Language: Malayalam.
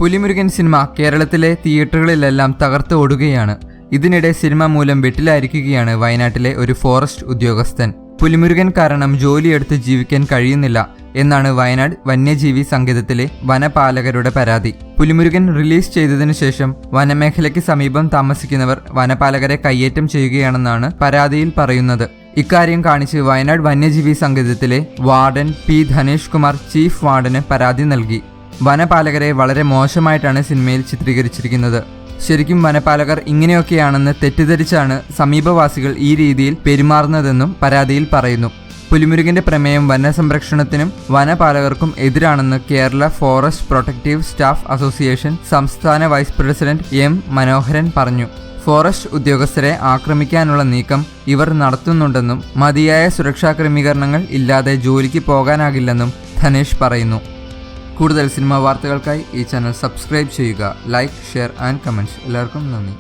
പുലിമുരുകൻ സിനിമ കേരളത്തിലെ തിയേറ്ററുകളിലെല്ലാം തകർത്ത് ഓടുകയാണ്. ഇതിനിടെ സിനിമ മൂലം വെട്ടിലായിരിക്കുകയാണ് വയനാട്ടിലെ ഒരു ഫോറസ്റ്റ് ഉദ്യോഗസ്ഥൻ. പുലിമുരുകൻ കാരണം ജോലിയെടുത്ത് ജീവിക്കാൻ കഴിയുന്നില്ല എന്നാണ് വയനാട് വന്യജീവി സങ്കേതത്തിലെ വനപാലകരുടെ പരാതി. പുലിമുരുകൻ റിലീസ് ചെയ്തതിനു ശേഷം വനമേഖലയ്ക്ക് സമീപം താമസിക്കുന്നവർ വനപാലകരെ കയ്യേറ്റം ചെയ്യുകയാണെന്നാണ് പരാതിയിൽ പറയുന്നത്. ഇക്കാര്യം കാണിച്ച് വയനാട് വന്യജീവി സങ്കേതത്തിലെ warden P Dhanesh Kumar chief വാർഡന് പരാതി നൽകി. വനപാലകരെ വളരെ മോശമായിട്ടാണ് സിനിമയിൽ ചിത്രീകരിച്ചിരിക്കുന്നത്. ശരിക്കും വനപാലകർ ഇങ്ങനെയൊക്കെയാണെന്ന് തെറ്റിദ്ധരിച്ചാണ് സമീപവാസികൾ ഈ രീതിയിൽ പെരുമാറുന്നതെന്നും പരാതിയിൽ പറയുന്നു. പുലിമുരുകന്റെ പ്രമേയം വനസംരക്ഷണത്തിനും വനപാലകർക്കും എതിരാണെന്ന് Kerala forest protective staff association സംസ്ഥാന വൈസ് പ്രസിഡന്റ് എം മനോഹരൻ പറഞ്ഞു. ഫോറസ്റ്റ് ഉദ്യോഗസ്ഥരെ ആക്രമിക്കാനുള്ള നീക്കം ഇവർ നടത്തുന്നുണ്ടെന്നും മതിയായ സുരക്ഷാ ക്രമീകരണങ്ങൾ ഇല്ലാതെ ജോലിക്ക് പോകാനാകില്ലെന്നും ധനേഷ് പറയുന്നു. കൂടുതൽ സിനിമാ വാർത്തകൾക്കായി ഈ ചാനൽ സബ്സ്ക്രൈബ് ചെയ്യുക. Like, share and comments. എല്ലാവർക്കും നന്ദി.